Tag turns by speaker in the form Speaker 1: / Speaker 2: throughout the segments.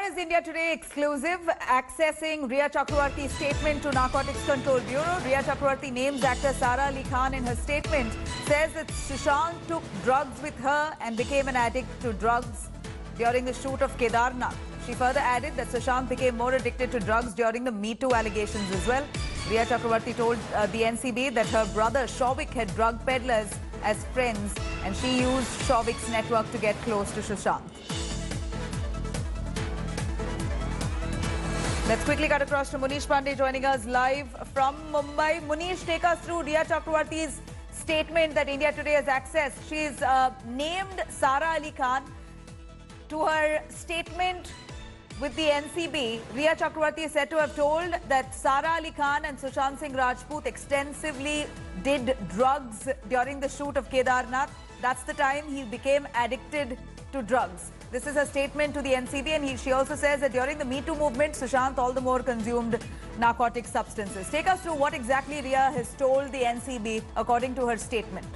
Speaker 1: is India Today exclusive, accessing Rhea Chakravarti's statement to Narcotics Control Bureau. Rhea Chakravarti names actor Sara Ali Khan in her statement, says that Sushant took drugs with her and became an addict to drugs during the shoot of Kedarnath. She further added that Sushant became more addicted to drugs during the Me Too allegations as well. Rhea Chakravarti told the NCB that her brother Shouvik had drug peddlers as friends and she used Shouvik's network to get close to Sushant. Let's quickly cut across to Munish Pandey joining us live from Mumbai. Munish, take us through Rhea Chakravarti's statement that India Today has accessed. She's named Sara Ali Khan. To her statement with the NCB, Rhea Chakravarti is said to have told that Sara Ali Khan and Sushant Singh Rajput extensively did drugs during the shoot of Kedarnath. That's the time he became addicted to drugs. This is a statement to the NCB, and she also says that during the Me Too movement, Sushant all the more consumed narcotic substances. Take us through what exactly Rhea has told the NCB according to her statement.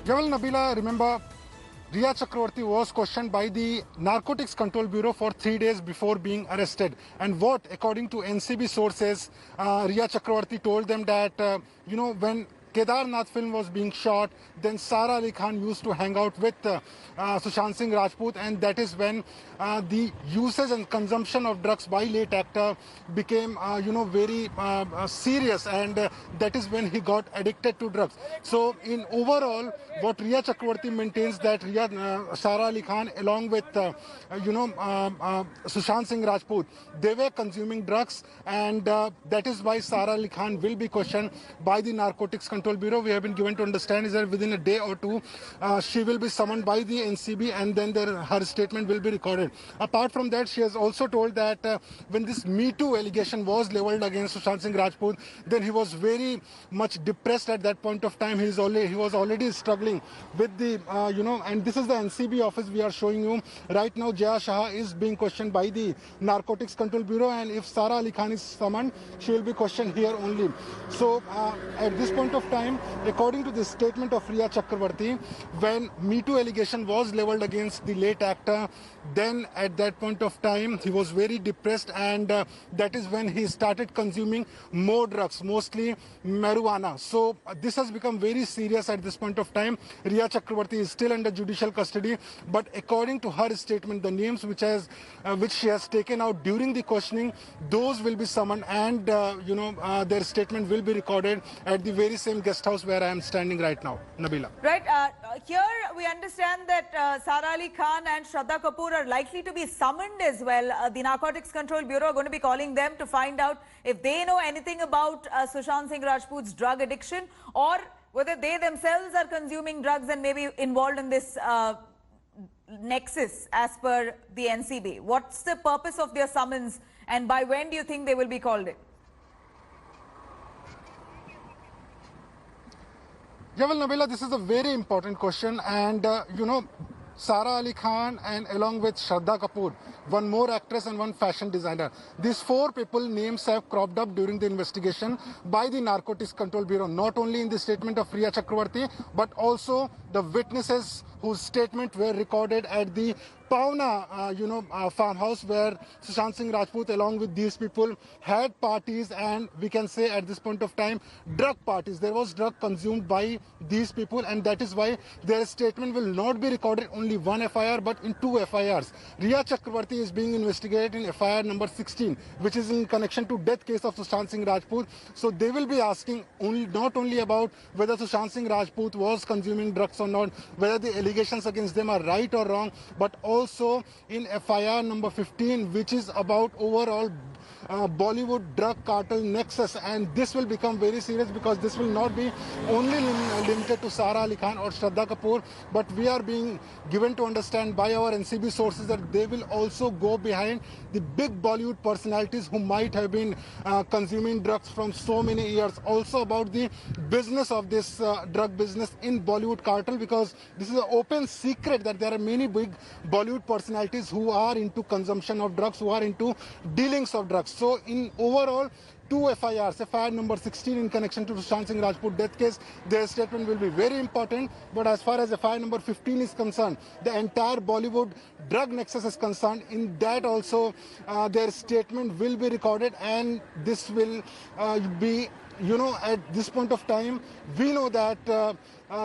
Speaker 2: Well, Nabila, remember, Rhea Chakravarti was questioned by the Narcotics Control Bureau for 3 days before being arrested. And what, according to NCB sources, Rhea Chakravarti told them that, when Kedarnath film was being shot, then Sara Ali Khan used to hang out with Sushant Singh Rajput, and that is when the usage and consumption of drugs by late actor became, very serious, and that is when he got addicted to drugs. So, in overall, what Rhea Chakravarti maintains that Sara Ali Khan, along with, Sushant Singh Rajput, they were consuming drugs, and that is why Sara Ali Khan will be questioned by the Narcotics Control Bureau. We have been given to understand is that within a day or two, she will be summoned by the NCB, and then her statement will be recorded. Apart from that, she has also told that when this Me Too allegation was leveled against Sushant Singh Rajput, then he was very much depressed at that point of time. He was already struggling with the, and this is the NCB office we are showing you right now. Jaya Shah is being questioned by the Narcotics Control Bureau, and if Sara Ali Khan is summoned, she will be questioned here only. So at this point of time, according to the statement of Rhea Chakravarti, when Me Too allegation was leveled against the late actor, then at that point of time he was very depressed, and that is when he started consuming more drugs, mostly marijuana. So this has become very serious at this point of time. Rhea Chakravarti is still under judicial custody, but according to her statement, the names which she has taken out during the questioning, those will be summoned, and their statement will be recorded at the very same guest house where I am standing right now. Nabila.
Speaker 1: Right. Here we understand that Sara Ali Khan and Shraddha Kapoor are likely to be summoned as well. The Narcotics Control Bureau are going to be calling them to find out if they know anything about Sushant Singh Rajput's drug addiction, or whether they themselves are consuming drugs and maybe involved in this nexus as per the NCB. What's the purpose of their summons, and by when do you think they will be called in?
Speaker 2: Yeah, well, Nabila, this is a very important question, and Sara Ali Khan and along with Shraddha Kapoor, one more actress and one fashion designer. These four people names have cropped up during the investigation by the Narcotics Control Bureau, not only in the statement of Rhea Chakravarti, but also the witnesses whose statement were recorded at the Pauna, farmhouse where Sushant Singh Rajput along with these people had parties, and we can say at this point of time, drug parties. There was drug consumed by these people, and that is why their statement will not be recorded only one FIR but in two FIRs. Rhea Chakravarti is being investigated in FIR number 16, which is in connection to death case of Sushant Singh Rajput. So they will be asking not only about whether Sushant Singh Rajput was consuming drugs or not, whether the allegations against them are right or wrong, but also in FIR number 15, which is about overall Bollywood drug cartel nexus, and this will become very serious because this will not be only limited to Sara Ali Khan or Shraddha Kapoor, but we are being given to understand by our NCB sources that they will also go behind the big Bollywood personalities who might have been consuming drugs from so many years. Also about the business of this drug business in Bollywood cartel, because this is an open secret that there are many big Bollywood personalities who are into consumption of drugs, who are into dealings of drugs. So in overall, two FIRs, FIR number 16 in connection to Sushant Singh Rajput death case. Their statement will be very important. But as far as FIR number 15 is concerned, the entire Bollywood drug nexus is concerned. In that also, their statement will be recorded, and this will be, at this point of time, we know that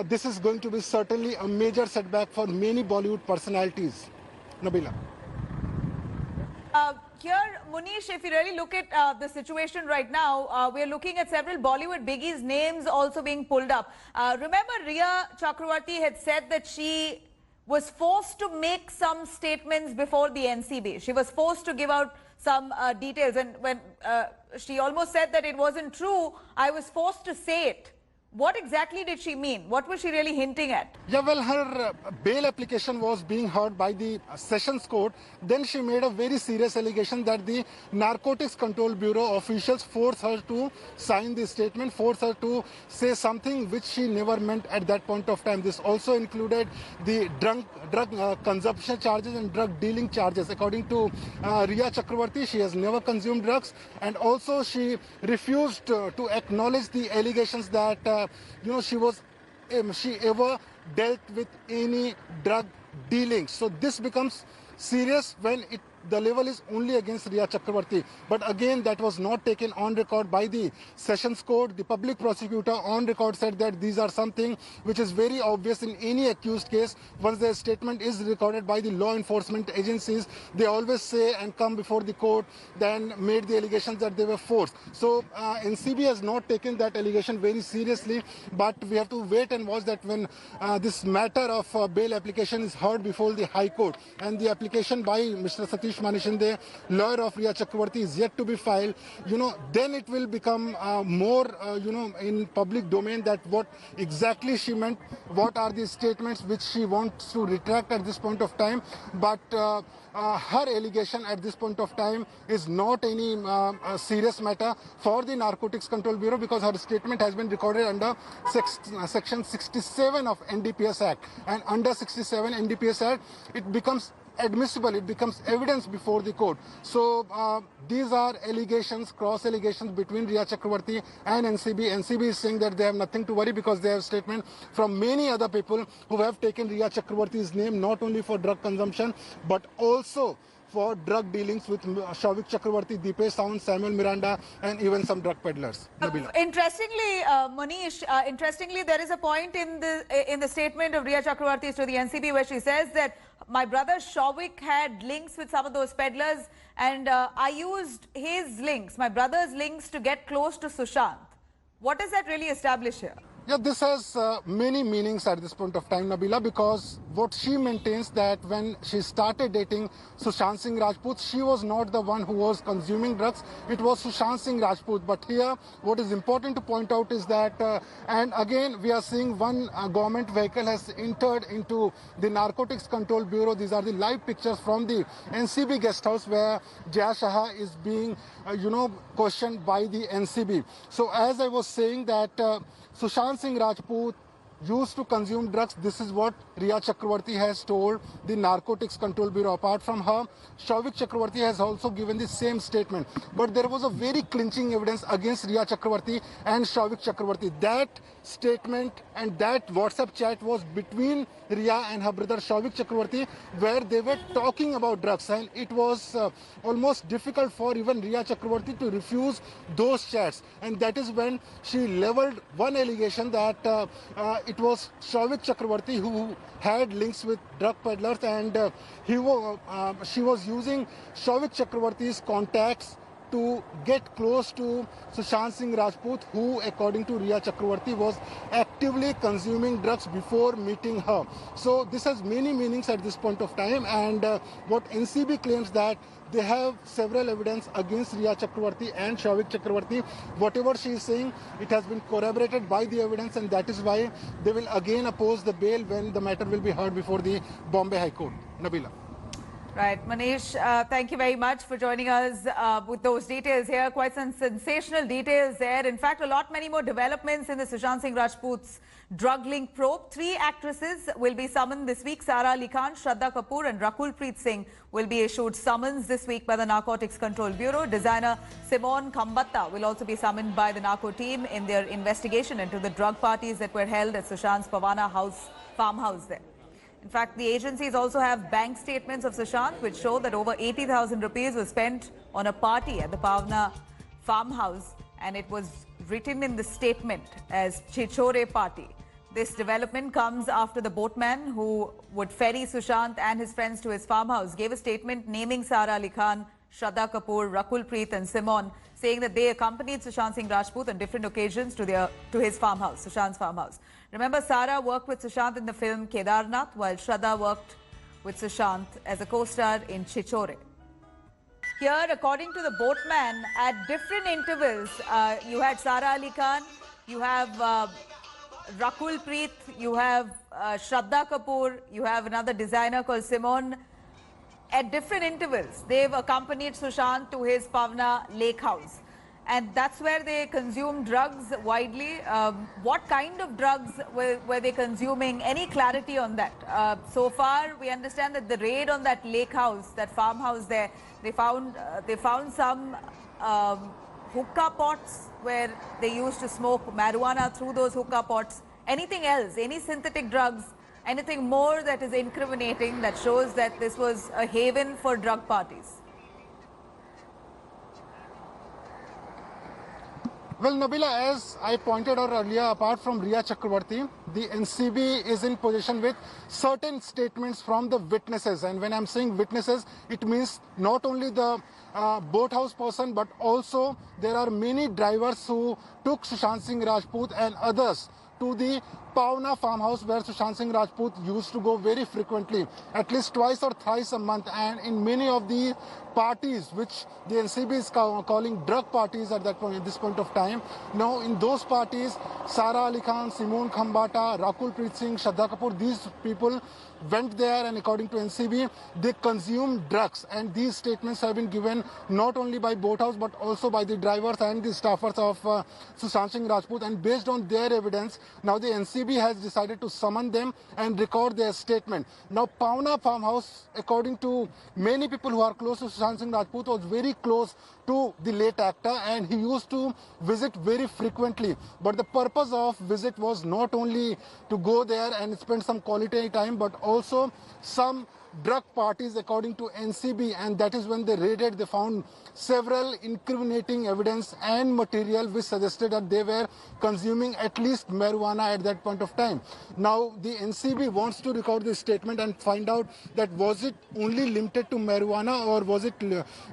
Speaker 2: this is going to be certainly a major setback for many Bollywood personalities. Nabila.
Speaker 1: Here, Munish, if you really look at the situation right now, we are looking at several Bollywood biggies' names also being pulled up. Remember, Rhea Chakravarti had said that she was forced to make some statements before the NCB. She was forced to give out some details, and when she almost said that it wasn't true, I was forced to say it. What exactly did she mean? What was she really hinting at?
Speaker 2: Yeah, well, her bail application was being heard by the Sessions Court. Then she made a very serious allegation that the Narcotics Control Bureau officials forced her to sign the statement, forced her to say something which she never meant at that point of time. This also included the drug consumption charges and drug dealing charges. According to Rhea Chakravarti, she has never consumed drugs, and also she refused to acknowledge the allegations that she ever dealt with any drug dealing. So this becomes serious when the level is only against Rhea Chakravarti. But again, that was not taken on record by the Sessions Court. The public prosecutor on record said that these are something which is very obvious in any accused case. Once their statement is recorded by the law enforcement agencies, they always say and come before the court, then made the allegations that they were forced. So NCB has not taken that allegation very seriously, but we have to wait and watch that when this matter of bail application is heard before the High Court, and the application by Mr. Satish Manishinde, lawyer of Rhea Chakravarti, is yet to be filed, then it will become more, in public domain that what exactly she meant, what are the statements which she wants to retract at this point of time. But her allegation at this point of time is not any serious matter for the Narcotics Control Bureau, because her statement has been recorded under Section 67 of NDPS Act. And under 67 NDPS Act, it becomes admissible, it becomes evidence before the court. So these are allegations, cross allegations between Rhea Chakravarti and NCB. NCB is saying that they have nothing to worry because they have statement from many other people who have taken Rhea Chakravarti's name not only for drug consumption but also for drug dealings with Souvik Chakravarti, Deepesh Sawant, Samuel Miranda, and even some drug peddlers.
Speaker 1: Interestingly, Manish, there is a point in the statement of Rhea Chakravarti to the NCB where she says that my brother Souvik had links with some of those peddlers, and I used his links, my brother's links, to get close to Sushant. What does that really establish here?
Speaker 2: Yeah, this has many meanings at this point of time, Nabila, because what she maintains that when she started dating Sushant Singh Rajput, she was not the one who was consuming drugs. It was Sushant Singh Rajput. But here, what is important to point out is that, and again, we are seeing one government vehicle has entered into the Narcotics Control Bureau. These are the live pictures from the NCB guest house where Jaya Shah is being, questioned by the NCB. So as I was saying that Sushant Singh Rajput used to consume drugs. This is what Rhea Chakravarti has told the Narcotics Control Bureau. Apart from her, Souvik Chakravarti has also given the same statement. But there was a very clinching evidence against Rhea Chakravarti and Souvik Chakravarti. That statement and that WhatsApp chat was between Rhea and her brother Souvik Chakravarti, where they were talking about drugs, and it was almost difficult for even Rhea Chakravarti to refuse those chats. And that is when she leveled one allegation that it was Souvik Chakravarti who had links with drug peddlers, and she was using Souvik Chakravarti's contacts to get close to Sushant Singh Rajput, who, according to Rhea Chakravarti, was actively consuming drugs before meeting her. So this has many meanings at this point of time, and what NCB claims that they have several evidence against Rhea Chakravarti and Souvik Chakravarti. Whatever she is saying, it has been corroborated by the evidence, and that is why they will again oppose the bail when the matter will be heard before the Bombay High Court. Nabila.
Speaker 1: Right, Manish, thank you very much for joining us with those details here. Quite some sensational details there. In fact, many more developments in the Sushant Singh Rajput's drug link probe. 3 actresses will be summoned this week. Sara Ali Khan, Shraddha Kapoor and Rakul Preet Singh will be issued summons this week by the Narcotics Control Bureau. Designer Simone Khambatta will also be summoned by the narco team in their investigation into the drug parties that were held at Sushant's Pavana farmhouse there. In fact, the agencies also have bank statements of Sushant which show that over 80,000 rupees was spent on a party at the Pavana farmhouse, and it was written in the statement as Chichore party. This development comes after the boatman who would ferry Sushant and his friends to his farmhouse gave a statement naming Sara Ali Khan, Shraddha Kapoor, Rakul Preet and Simone, saying that they accompanied Sushant Singh Rajput on different occasions to his farmhouse, Sushant's farmhouse. Remember, Sara worked with Sushant in the film Kedarnath, while Shraddha worked with Sushant as a co-star in Chichore. Here, according to the boatman, at different intervals, you had Sara Ali Khan, you have Rakul Preet, you have Shraddha Kapoor, you have another designer called Simone. At different intervals, they've accompanied Sushant to his Pavana lake house. And that's where they consume drugs widely. What kind of drugs were they consuming? Any clarity on that? So far, we understand that the raid on that lake house, that farmhouse there, they found some hookah pots where they used to smoke marijuana through those hookah pots. Anything else? Any synthetic drugs? Anything more that is incriminating that shows that this was a haven for drug parties?
Speaker 2: Well, Nabila, as I pointed out earlier, apart from Riya Chakravarti, the NCB is in possession with certain statements from the witnesses. And when I'm saying witnesses, it means not only the boathouse person, but also there are many drivers who took Sushant Singh Rajput and others to the Pavana farmhouse where Sushant Singh Rajput used to go very frequently, at least twice or thrice a month. And in many of the parties which the NCB is calling drug parties at this point of time, now in those parties, Sara Ali Khan, Simone Khambatta, Rakul Preet Singh, Shraddha Kapoor, these people went there, and according to NCB, they consumed drugs. And these statements have been given not only by boathouse but also by the drivers and the staffers of Sushant Singh Rajput. And based on their evidence, now the NCB has decided to summon them and record their statement. Now, Pavana farmhouse, according to many people who are close to Sushant Singh Rajput, was very close to the late actor, and he used to visit very frequently. But the purpose of visit was not only to go there and spend some quality time, but also some drug parties, according to NCB. And that is when they raided, they found several incriminating evidence and material which suggested that they were consuming at least marijuana at that point of time. Now the NCB wants to record this statement and find out that was it only limited to marijuana, or was it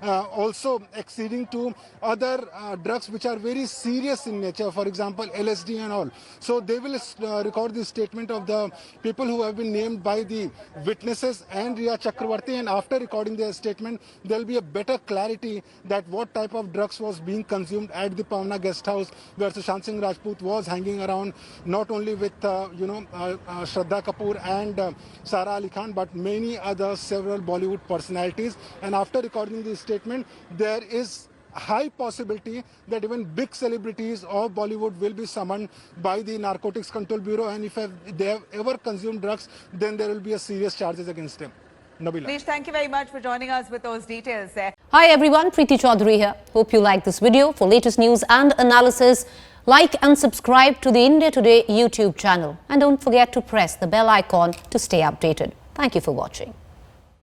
Speaker 2: also exceeding to other drugs which are very serious in nature, for example LSD and all. So they will record the statement of the people who have been named by the witnesses and Riya Chakravarti, and after recording their statement, there will be a better clarity that what type of drugs was being consumed at the Pavana guest house where Sushant Singh Rajput was hanging around, not only with Shraddha Kapoor and Sara Ali Khan, but many other several Bollywood personalities. And after recording this statement, there is high possibility that even big celebrities of Bollywood will be summoned by the Narcotics Control Bureau, and if they have ever consumed drugs, then there will be a serious charges against them. Nabila.
Speaker 1: Manish, thank you very much for joining us with those details there.
Speaker 3: Hi everyone, Preeti Chaudhary here. Hope you like this video. For latest news and analysis, like and subscribe to the India Today YouTube channel. And don't forget to press the bell icon to stay updated. Thank you for watching.